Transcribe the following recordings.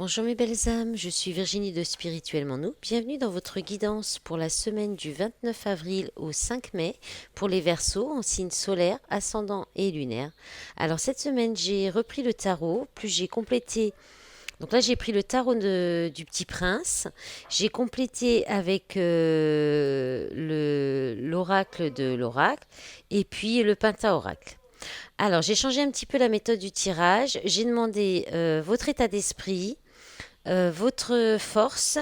Bonjour mes belles âmes, je suis Virginie de Spirituellement Nous. Bienvenue dans votre guidance pour la semaine du 29 avril au 5 mai pour les Verseaux en signe solaire, ascendant et lunaire. Alors cette semaine j'ai repris le tarot, plus j'ai complété. Donc là j'ai pris le tarot du Petit Prince, j'ai complété avec l'oracle de l'oracle et puis le pentaoracle. Alors j'ai changé un petit peu la méthode du tirage, j'ai demandé votre état d'esprit, votre force,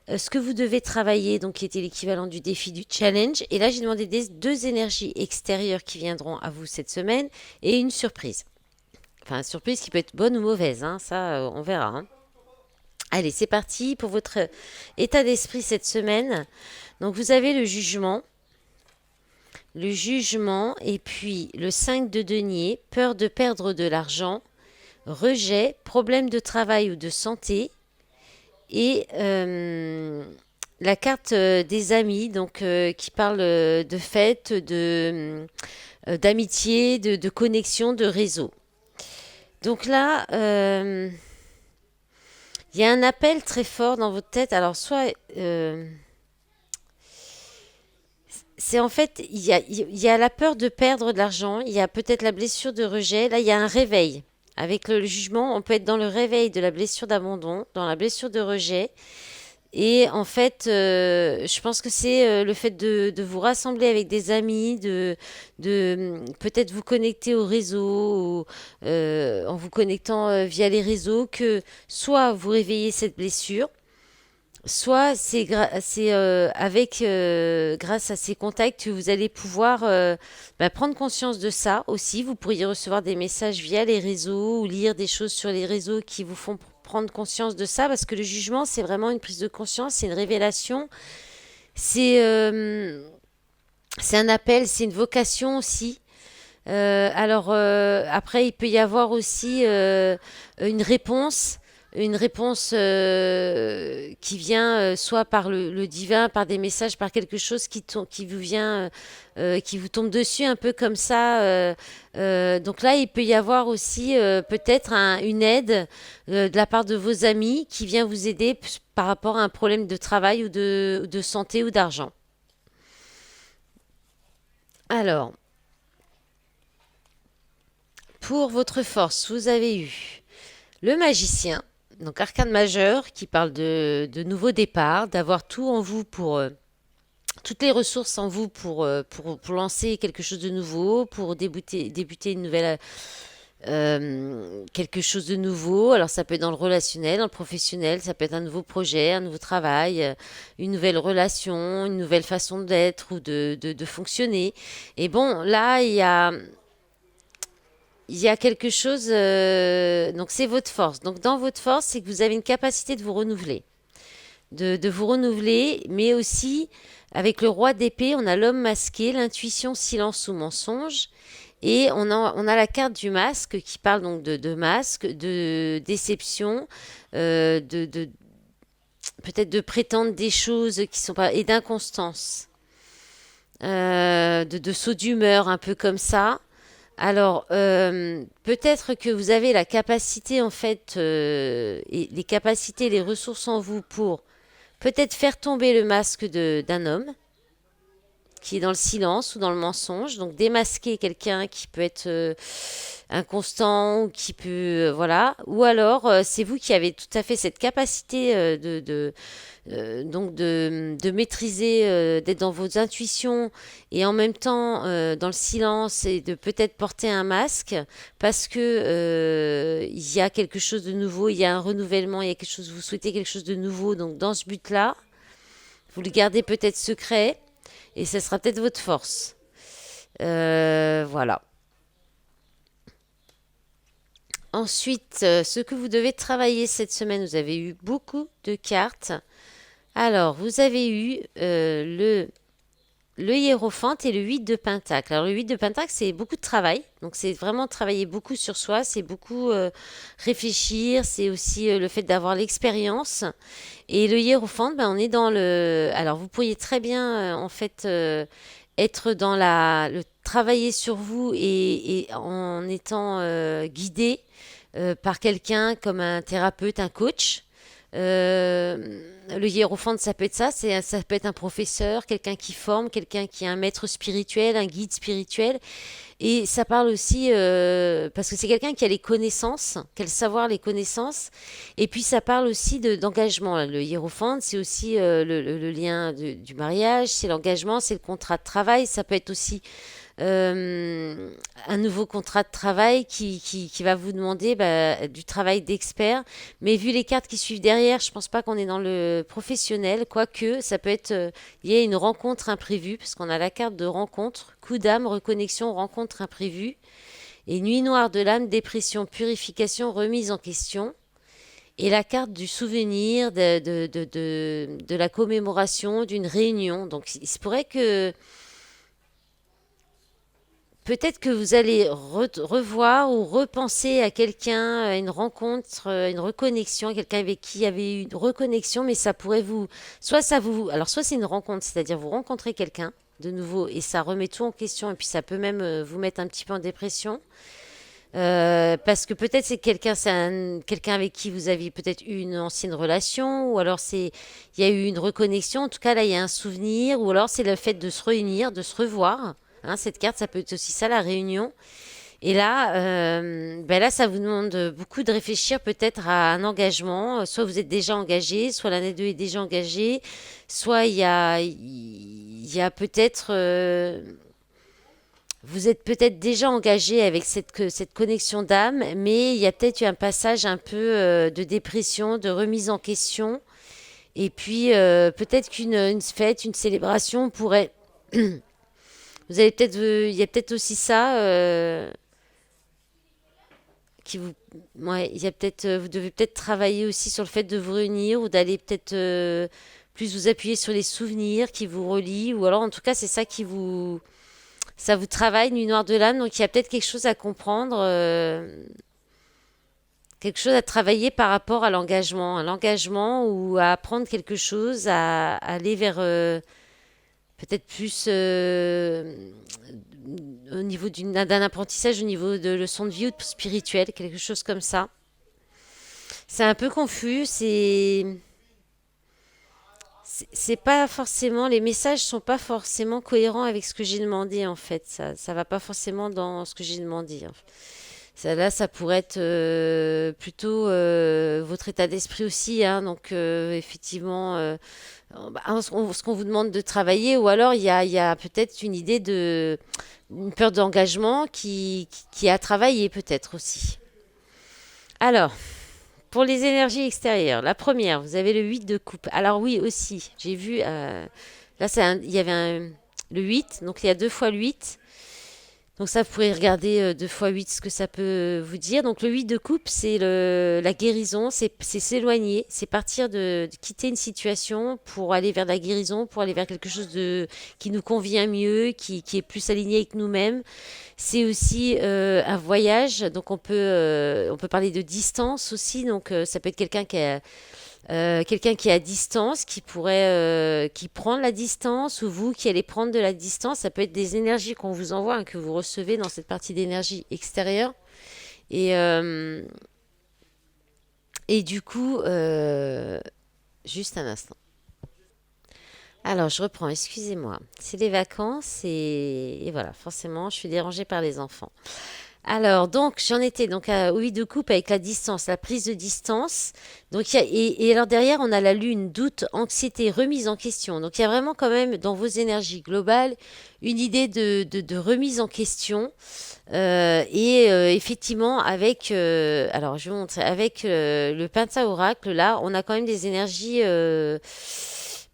ce que vous devez travailler, donc qui était l'équivalent du défi du challenge. Et là, j'ai demandé deux énergies extérieures qui viendront à vous cette semaine et une surprise. Enfin, une surprise qui peut être bonne ou mauvaise, hein, ça, on verra. Hein. Allez, c'est parti pour votre état d'esprit cette semaine. Donc, vous avez le jugement, et puis le 5 de denier, peur de perdre de l'argent, rejet, problème de travail ou de santé, et la carte des amis, donc qui parle de fête, d'amitié, de connexion, de réseau. Donc là, il y a un appel très fort dans votre tête. Alors soit c'est en fait, il y a la peur de perdre de l'argent, il y a peut-être la blessure de rejet. Là, il y a un réveil. Avec le jugement, on peut être dans le réveil de la blessure d'abandon, dans la blessure de rejet. Et en fait, je pense que c'est le fait de vous rassembler avec des amis, de peut-être vous connecter au réseau, en vous connectant via les réseaux, que soit vous réveillez cette blessure, soit grâce à ces contacts que vous allez pouvoir prendre conscience de ça aussi. Vous pourriez recevoir des messages via les réseaux ou lire des choses sur les réseaux qui vous font prendre conscience de ça, parce que le jugement, c'est vraiment une prise de conscience, c'est une révélation, c'est c'est un appel, c'est une vocation aussi. Après, il peut y avoir aussi une réponse, une réponse qui vient soit par le divin, par des messages, par quelque chose qui vous vient, qui vous tombe dessus un peu comme ça. Donc là, il peut y avoir aussi peut-être une aide de la part de vos amis qui vient vous aider par rapport à un problème de travail ou de santé ou d'argent. Alors, pour votre force, vous avez eu le magicien, donc arcane majeur, qui parle de nouveau départ, d'avoir tout en vous pour toutes les ressources en vous pour lancer quelque chose de nouveau, pour débuter une nouvelle quelque chose de nouveau. Alors ça peut être dans le relationnel, dans le professionnel, ça peut être un nouveau projet, un nouveau travail, une nouvelle relation, une nouvelle façon d'être ou de fonctionner. Et bon, là, il y a quelque chose, donc c'est votre force. Donc dans votre force, c'est que vous avez une capacité de vous renouveler. De vous renouveler, mais aussi avec le roi d'épée, on a l'homme masqué, l'intuition, silence ou mensonge. Et on a la carte du masque qui parle donc de masque, de déception, de peut-être de prétendre des choses qui sont pas, et d'inconstance, de saut d'humeur, un peu comme ça. Alors, peut-être que vous avez la capacité, en fait, et les capacités, les ressources en vous pour peut-être faire tomber le masque d'un homme qui est dans le silence ou dans le mensonge. Donc, démasquer quelqu'un qui peut être inconstant ou qui peut, voilà. Ou alors, c'est vous qui avez tout à fait cette capacité donc de maîtriser, d'être dans vos intuitions et en même temps dans le silence et de peut-être porter un masque parce que il y a quelque chose de nouveau, il y a un renouvellement, il y a quelque chose, vous souhaitez quelque chose de nouveau. Donc dans ce but-là, vous le gardez peut-être secret et ce sera peut-être votre force. Voilà. Ensuite, ce que vous devez travailler cette semaine, vous avez eu beaucoup de cartes. Alors, vous avez eu le hiérophante et le 8 de pentacle. Alors, le 8 de pentacle, c'est beaucoup de travail. Donc, c'est vraiment travailler beaucoup sur soi. C'est beaucoup réfléchir. C'est aussi le fait d'avoir l'expérience. Et le hiérophante, on est dans le... Alors, vous pourriez très bien, en fait, être dans le travailler sur vous et en étant guidé par quelqu'un comme un thérapeute, un coach Le hiérophante, ça peut être ça, ça peut être un professeur, quelqu'un qui forme, quelqu'un qui est un maître spirituel, un guide spirituel. Et ça parle aussi, parce que c'est quelqu'un qui a les connaissances, qui a le savoir, les connaissances. Et puis ça parle aussi d'engagement. Le hiérophante, c'est aussi le lien du mariage, c'est l'engagement, c'est le contrat de travail. Ça peut être aussi euh, un nouveau contrat de travail qui va vous demander du travail d'expert. Mais vu les cartes qui suivent derrière, je pense pas qu'on est dans le professionnel, quoique ça peut être il y a une rencontre imprévue, parce qu'on a la carte de rencontre, coup d'âme, reconnexion, rencontre imprévue, et nuit noire de l'âme, dépression, purification, remise en question. Et la carte du souvenir, de la commémoration d'une réunion. Donc il se pourrait que peut-être que vous allez revoir ou repenser à quelqu'un, à une rencontre, une reconnexion, quelqu'un avec qui il y avait eu une reconnexion, mais ça pourrait soit c'est une rencontre, c'est-à-dire vous rencontrez quelqu'un de nouveau et ça remet tout en question et puis ça peut même vous mettre un petit peu en dépression. Parce que peut-être quelqu'un avec qui vous aviez peut-être eu une ancienne relation, ou alors il y a eu une reconnexion. En tout cas, là, il y a un souvenir, ou alors c'est le fait de se réunir, de se revoir. Hein, cette carte, ça peut être aussi ça, la réunion. Et là, là, ça vous demande beaucoup de réfléchir peut-être à un engagement. Soit vous êtes déjà engagé, soit l'un des deux est déjà engagé, soit il y a peut-être vous êtes peut-être déjà engagé avec cette connexion d'âme, mais il y a peut-être eu un passage un peu de dépression, de remise en question. Et puis peut-être qu'une fête, une célébration pourrait. Vous allez peut-être, il y a peut-être aussi ça qui vous. Ouais, il y a peut-être, vous devez peut-être travailler aussi sur le fait de vous réunir ou d'aller peut-être plus vous appuyer sur les souvenirs qui vous relient, ou alors en tout cas c'est ça ça vous travaille, Nuit Noire de l'âme, donc il y a peut-être quelque chose à comprendre, quelque chose à travailler par rapport à l'engagement ou à apprendre quelque chose, à aller vers peut-être plus au niveau d'un apprentissage, au niveau de leçons de vie ou de spirituel, quelque chose comme ça. C'est un peu confus, c'est pas forcément, les messages sont pas forcément cohérents avec ce que j'ai demandé en fait. Ça va pas forcément dans ce que j'ai demandé, hein. Là, ça pourrait être plutôt votre état d'esprit aussi, hein. Donc, effectivement, ce qu'on vous demande de travailler, ou alors il y a peut-être une peur d'engagement qui est à travailler peut-être aussi. Alors, pour les énergies extérieures, la première, vous avez le 8 de coupe. Alors oui, aussi, j'ai vu, là, il y avait le 8, donc il y a deux fois le 8. Donc ça, vous pourrez regarder 2 fois 8 ce que ça peut vous dire. Donc le 8 de coupe, c'est la guérison, c'est s'éloigner, c'est partir de quitter une situation pour aller vers la guérison, pour aller vers quelque chose qui nous convient mieux, qui est plus aligné avec nous-mêmes. C'est aussi un voyage, donc on peut parler de distance aussi. Donc ça peut être quelqu'un qui est à distance, qui prend de la distance, ou vous qui allez prendre de la distance. Ça peut être des énergies qu'on vous envoie, hein, que vous recevez dans cette partie d'énergie extérieure. Et, euh, et du coup, juste un instant. Alors, je reprends, excusez-moi. C'est les vacances et voilà, forcément, je suis dérangée par les enfants. Alors, donc, j'en étais donc au 8 de coupe avec la distance, la prise de distance. Donc, et alors derrière, on a la lune, doute, anxiété, remise en question. Donc, il y a vraiment quand même dans vos énergies globales une idée de remise en question. Et effectivement, alors je vous montre, avec le Pentaoracle, là, on a quand même des énergies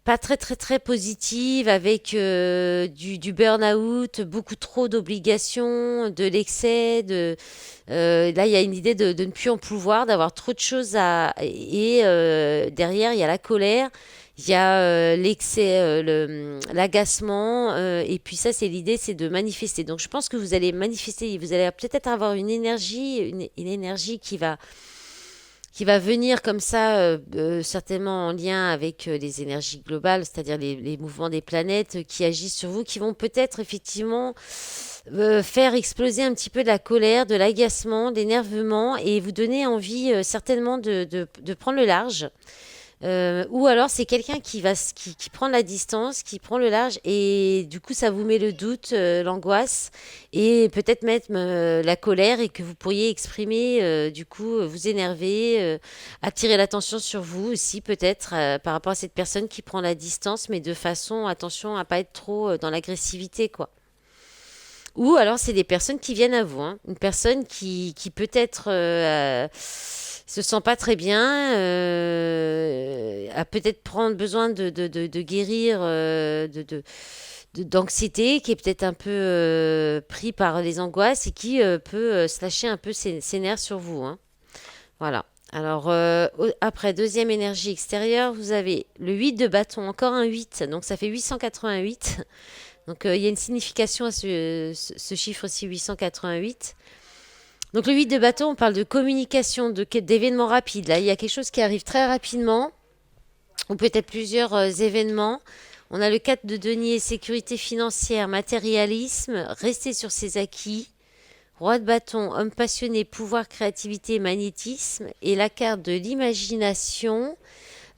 pas très très très positives, avec du burn-out, beaucoup trop d'obligations, de l'excès, là il y a une idée de ne plus en pouvoir, d'avoir trop de choses et derrière il y a la colère, il y a l'excès, l'agacement, et puis ça c'est l'idée, c'est de manifester. Donc je pense que vous allez manifester, vous allez peut-être avoir une énergie qui va venir comme ça, certainement en lien avec les énergies globales, c'est-à-dire les mouvements des planètes qui agissent sur vous, qui vont peut-être effectivement faire exploser un petit peu de la colère, de l'agacement, de l'énervement et vous donner envie certainement de prendre le large. Ou alors c'est quelqu'un qui prend la distance, qui prend le large et du coup ça vous met le doute, l'angoisse et peut-être même la colère et que vous pourriez exprimer du coup vous énerver, attirer l'attention sur vous aussi peut-être par rapport à cette personne qui prend la distance mais de façon attention à pas être trop dans l'agressivité quoi. Ou alors c'est des personnes qui viennent à vous, hein. Une personne qui peut-être se sent pas très bien, a peut-être prendre besoin de guérir d'anxiété, qui est peut-être un peu pris par les angoisses et qui peut se lâcher un peu ses nerfs sur vous, hein. Voilà. Alors, après, deuxième énergie extérieure, vous avez le 8 de bâton, encore un 8, donc ça fait 888. Donc, il y a une signification à ce chiffre aussi, 888. Donc, le 8 de bâton, on parle de communication, d'événements rapides. Là, il y a quelque chose qui arrive très rapidement, ou peut-être plusieurs événements. On a le 4 de denier, sécurité financière, matérialisme, rester sur ses acquis. Roi de bâton, homme passionné, pouvoir, créativité, magnétisme. Et la carte de l'imagination,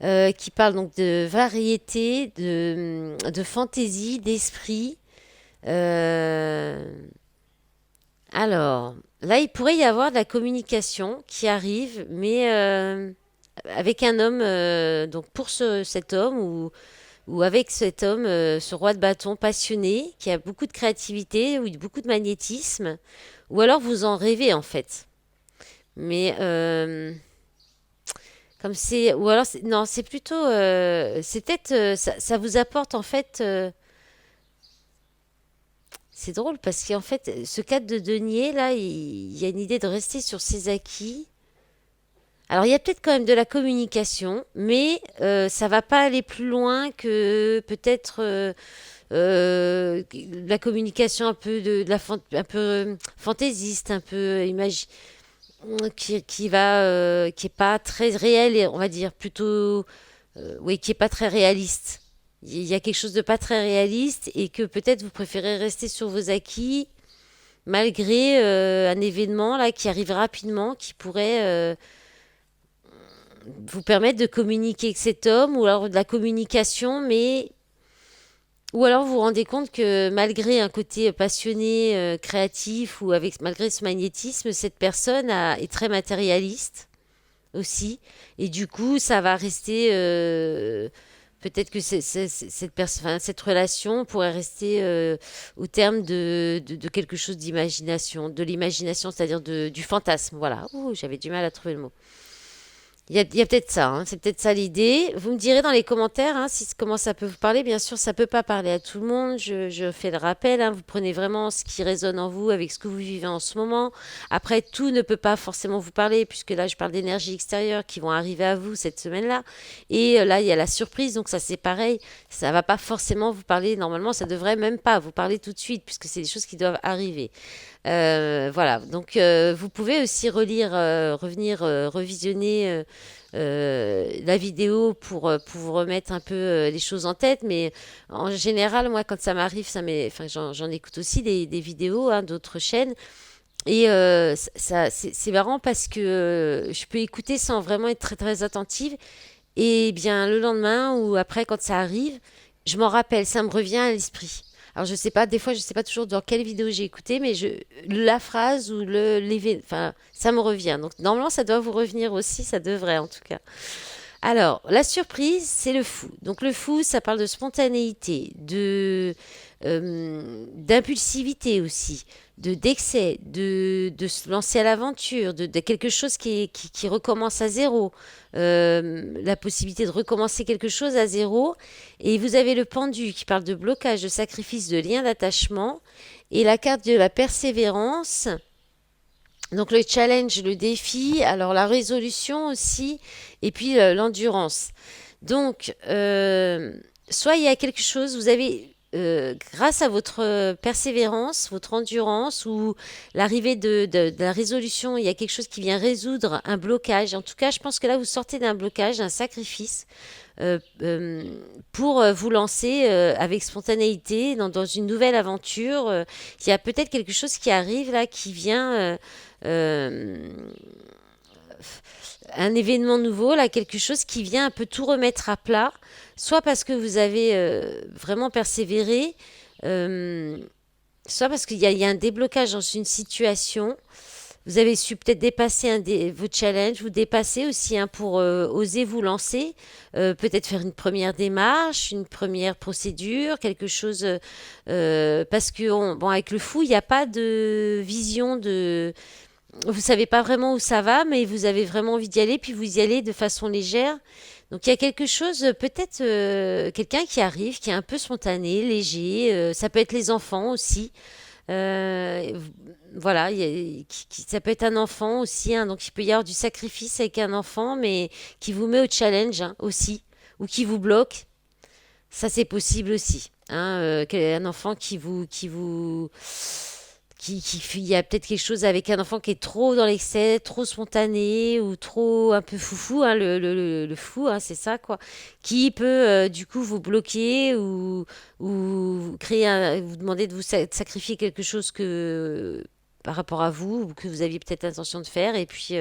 qui parle donc de variété, de fantaisie, d'esprit. Euh, alors, là, il pourrait y avoir de la communication qui arrive, mais avec un homme, donc pour cet homme ou avec cet homme, ce roi de bâton passionné, qui a beaucoup de créativité ou beaucoup de magnétisme, ou alors vous en rêvez en fait. Mais comme c'est, ou alors non, c'est plutôt, c'est peut-être, ça vous apporte en fait. C'est drôle parce qu'en fait, ce cadre de denier là, il y a une idée de rester sur ses acquis. Alors il y a peut-être quand même de la communication, mais ça va pas aller plus loin que peut-être la communication un peu un peu fantaisiste, un peu qui est pas très réel, on va dire plutôt, oui, qui est pas très réaliste. Il y a quelque chose de pas très réaliste et que peut-être vous préférez rester sur vos acquis malgré un événement là qui arrive rapidement, qui pourrait vous permettre de communiquer avec cet homme ou alors de la communication, mais ou alors vous vous rendez compte que malgré un côté passionné, créatif ou avec malgré ce magnétisme, cette personne est très matérialiste aussi. Et du coup, ça va rester. Peut-être que enfin, cette relation pourrait rester au terme de quelque chose d'imagination, de l'imagination, c'est-à-dire du fantasme. Voilà. Ouh, j'avais du mal à trouver le mot. Il y a peut-être ça, hein, c'est peut-être ça l'idée. Vous me direz dans les commentaires hein, comment ça peut vous parler. Bien sûr, ça peut pas parler à tout le monde. Je fais le rappel. Hein, vous prenez vraiment ce qui résonne en vous avec ce que vous vivez en ce moment. Après, tout ne peut pas forcément vous parler puisque là, je parle d'énergies extérieures qui vont arriver à vous cette semaine-là. Et là, il y a la surprise. Donc ça, c'est pareil. Ça va pas forcément vous parler. Normalement, ça devrait même pas vous parler tout de suite puisque c'est des choses qui doivent arriver. Voilà, donc vous pouvez aussi revenir revisionner la vidéo pour vous remettre un peu les choses en tête, mais en général, moi, quand ça m'arrive, enfin, j'en écoute aussi des vidéos hein, d'autres chaînes, et c'est marrant parce que je peux écouter sans vraiment être très très attentive, et bien le lendemain ou après, quand ça arrive, je m'en rappelle, ça me revient à l'esprit. Alors je sais pas, des fois je sais pas toujours dans quelle vidéo j'ai écouté, mais la phrase ou enfin ça me revient. Donc normalement ça doit vous revenir aussi, ça devrait en tout cas. Alors la surprise c'est le fou. Donc le fou ça parle de spontanéité, d'impulsivité aussi, d'excès, de se lancer à l'aventure, de quelque chose qui recommence à zéro, la possibilité de recommencer quelque chose à zéro. Et vous avez le pendu qui parle de blocage, de sacrifice, de lien d'attachement, et la carte de la persévérance. Donc le challenge, le défi, alors la résolution aussi, et puis l'endurance. Donc, soit il y a quelque chose, vous avez grâce à votre persévérance, votre endurance ou l'arrivée de la résolution, il y a quelque chose qui vient résoudre un blocage. En tout cas, je pense que là, vous sortez d'un blocage, d'un sacrifice euh, euh, pour vous lancer avec spontanéité dans une nouvelle aventure. Il y a peut-être quelque chose qui arrive là, qui vient... euh, un événement nouveau, là, quelque chose qui vient un peu tout remettre à plat, soit parce que vous avez vraiment persévéré, euh, soit parce qu'il y a un déblocage dans une situation. Vous avez su peut-être dépasser vos challenges, vous dépasser aussi hein, pour oser vous lancer, peut-être faire une première démarche, une première procédure, quelque chose, parce que bon, avec le fou, il n'y a pas de vision de vous savez pas vraiment où ça va, mais vous avez vraiment envie d'y aller, puis vous y allez de façon légère. Donc il y a quelque chose, peut-être quelqu'un qui arrive, qui est un peu spontané, léger. Ça peut être les enfants aussi. Euh, voilà, ça peut être un enfant aussi. Hein, donc il peut y avoir du sacrifice avec un enfant, mais qui vous met au challenge hein, aussi, ou qui vous bloque. Ça c'est possible aussi. Hein, un enfant il y a peut-être quelque chose avec un enfant qui est trop dans l'excès, trop spontané ou trop un peu foufou, hein, le fou, hein, c'est ça quoi, qui peut du coup vous bloquer ou vous demander de de sacrifier quelque chose que par rapport à vous ou que vous aviez peut-être l'intention de faire et puis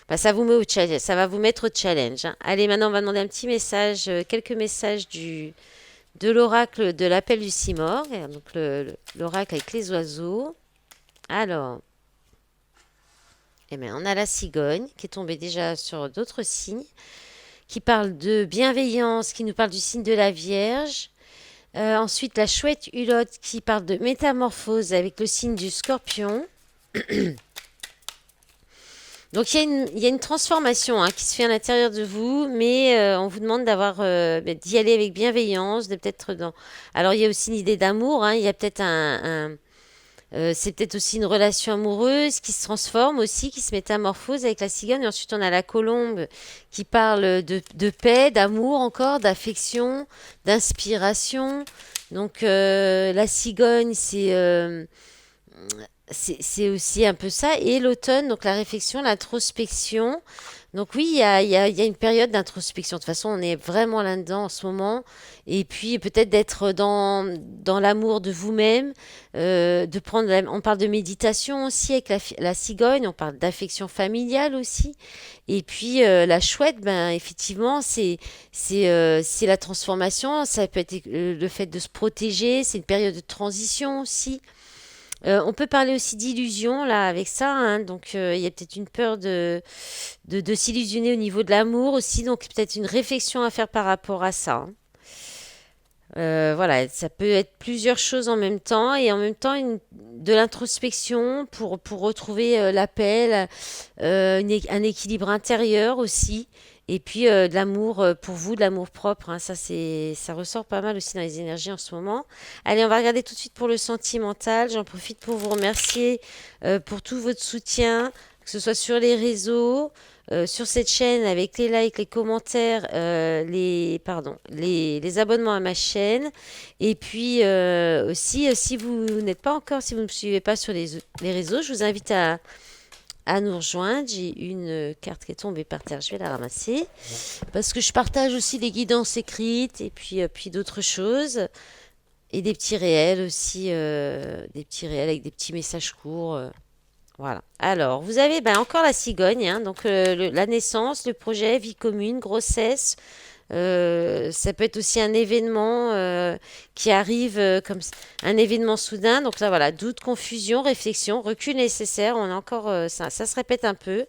bah, ça vous met au challenge, ça va vous mettre au challenge. Hein. Allez, maintenant on va demander un petit message, quelques messages de l'oracle de l'appel du Simorgue, donc l'oracle avec les oiseaux. Alors, eh bien, on a la cigogne qui est tombée déjà sur d'autres signes, qui parle de bienveillance, qui nous parle du signe de la Vierge. Ensuite, la chouette hulotte qui parle de métamorphose avec le signe du Scorpion. Donc il y a une transformation hein, qui se fait à l'intérieur de vous, mais on vous demande d'y aller avec bienveillance, de peut-être dans. Alors il y a aussi une idée d'amour, hein, il y a peut-être c'est peut-être aussi une relation amoureuse qui se transforme aussi, qui se métamorphose avec la cigogne. Ensuite, on a la colombe qui parle de paix, d'amour encore, d'affection, d'inspiration. Donc, la cigogne, c'est aussi un peu ça. Et l'automne, donc la réflexion, l'introspection. Donc oui, il y a une période d'introspection. De toute façon, on est vraiment là-dedans en ce moment. Et puis peut-être d'être dans l'amour de vous-même, on parle de méditation aussi avec la cigogne, on parle d'affection familiale aussi. Et puis la chouette, ben effectivement, c'est la transformation. Ça peut être le fait de se protéger. C'est une période de transition aussi. On peut parler aussi d'illusion là avec ça, hein. Donc il y a peut-être une peur de s'illusionner au niveau de l'amour aussi, donc peut-être une réflexion à faire par rapport à ça. Hein. Voilà, ça peut être plusieurs choses en même temps et en même temps de l'introspection pour retrouver la paix, un équilibre intérieur aussi. Et puis de l'amour pour vous, de l'amour propre, hein, ça ressort pas mal aussi dans les énergies en ce moment. Allez, on va regarder tout de suite pour le sentimental. J'en profite pour vous remercier pour tout votre soutien, que ce soit sur les réseaux, sur cette chaîne avec les likes, les commentaires, les abonnements à ma chaîne. Et puis aussi, si vous n'êtes pas encore, si vous ne me suivez pas sur les réseaux, je vous invite à nous rejoindre. J'ai une carte qui est tombée par terre, je vais la ramasser. Parce que je partage aussi des guidances écrites et puis d'autres choses. Et des petits réels aussi, des petits réels avec des petits messages courts. Voilà. Alors, vous avez ben, encore la cigogne, hein, donc la naissance, le projet, vie commune, grossesse. Ça peut être aussi un événement qui arrive un événement soudain. Donc là, voilà, doute, confusion, réflexion, recul nécessaire. On a encore, ça se répète un peu.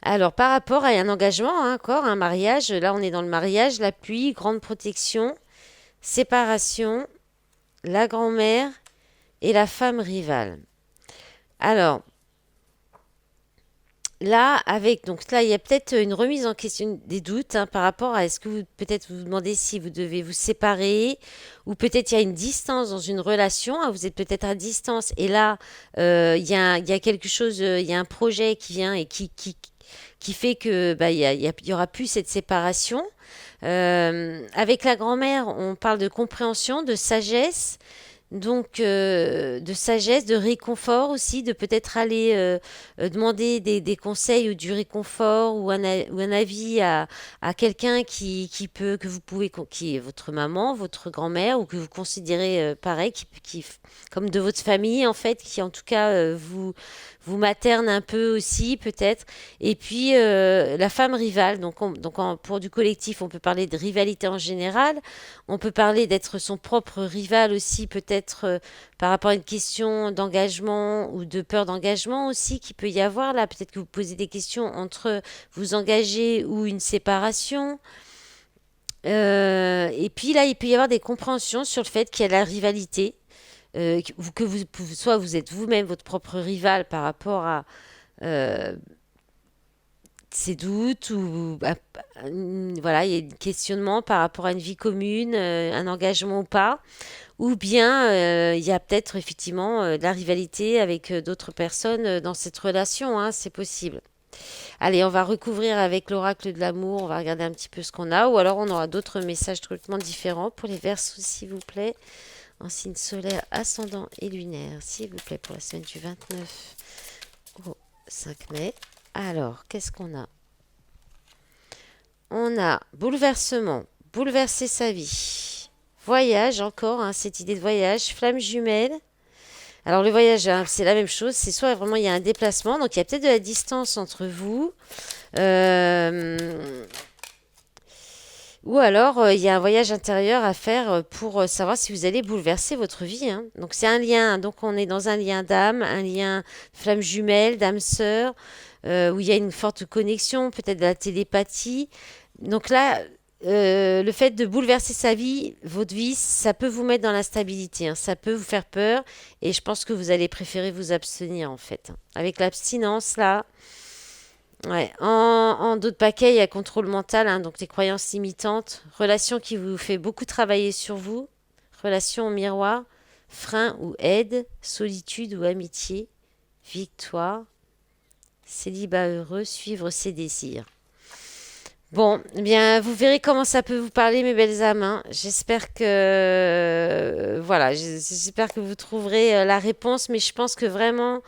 Alors, par rapport à un engagement, hein, encore un mariage. Là, on est dans le mariage, la pluie, grande protection, séparation, la grand-mère et la femme rivale. Alors, là, donc là, il y a peut-être une remise en question des doutes hein, par rapport à est-ce que vous peut-être vous vous demandez si vous devez vous séparer ou peut-être il y a une distance dans une relation, hein, vous êtes peut-être à distance et là, il y a quelque chose, il y a un projet qui vient et qui fait que bah, il y aura plus cette séparation. Avec la grand-mère, on parle de compréhension, de sagesse. Donc, de sagesse, de réconfort aussi, de peut-être aller demander des conseils ou du réconfort ou un avis à quelqu'un que vous pouvez, qui est votre maman, votre grand-mère, ou que vous considérez pareil, comme de votre famille en fait, qui en tout cas vous materne un peu aussi peut-être. Et puis la femme rivale, pour du collectif, on peut parler de rivalité en général. On peut parler d'être son propre rival aussi, peut-être par rapport à une question d'engagement ou de peur d'engagement aussi qu'il peut y avoir là. Peut-être que vous posez des questions entre vous engager ou une séparation. Et puis là, il peut y avoir des compréhensions sur le fait qu'il y a la rivalité, soit vous êtes vous-même votre propre rival par rapport à euh, ses doutes ou voilà, il y a un questionnement par rapport à une vie commune, un engagement ou pas. Ou bien il y a peut-être effectivement de la rivalité avec d'autres personnes dans cette relation, hein, c'est possible. Allez, on va recouvrir avec l'oracle de l'amour, on va regarder un petit peu ce qu'on a, ou alors on aura d'autres messages complètement différents pour les versos, s'il vous plaît, en signe solaire, ascendant et lunaire, s'il vous plaît, pour la semaine du 29 au 5 mai. Alors, qu'est-ce qu'on a? On a bouleversement, bouleverser sa vie. Voyage encore, hein, cette idée de voyage, flamme jumelle. Alors le voyage, hein, c'est la même chose, c'est soit vraiment il y a un déplacement, donc il y a peut-être de la distance entre vous, euh, ou alors il y a un voyage intérieur à faire pour savoir si vous allez bouleverser votre vie, hein. Donc c'est un lien, hein. Donc on est dans un lien d'âme, un lien flamme jumelle, d'âme sœur, où il y a une forte connexion, peut-être de la télépathie. Donc là, le fait de bouleverser sa vie, votre vie, ça peut vous mettre dans l'instabilité, hein. Ça peut vous faire peur et je pense que vous allez préférer vous abstenir en fait, hein. Avec l'abstinence là, ouais. En d'autres paquets, il y a contrôle mental, hein, donc les croyances limitantes, relation qui vous fait beaucoup travailler sur vous, relation au miroir, frein ou aide, solitude ou amitié, victoire, célibat heureux, suivre ses désirs. Bon, eh bien, vous verrez comment ça peut vous parler, mes belles âmes, hein. J'espère que, voilà, j'espère que vous trouverez la réponse, mais je pense que vraiment,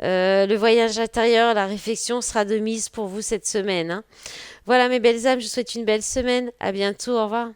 le voyage intérieur, la réflexion sera de mise pour vous cette semaine, hein. Voilà, mes belles âmes, je vous souhaite une belle semaine. À bientôt, au revoir.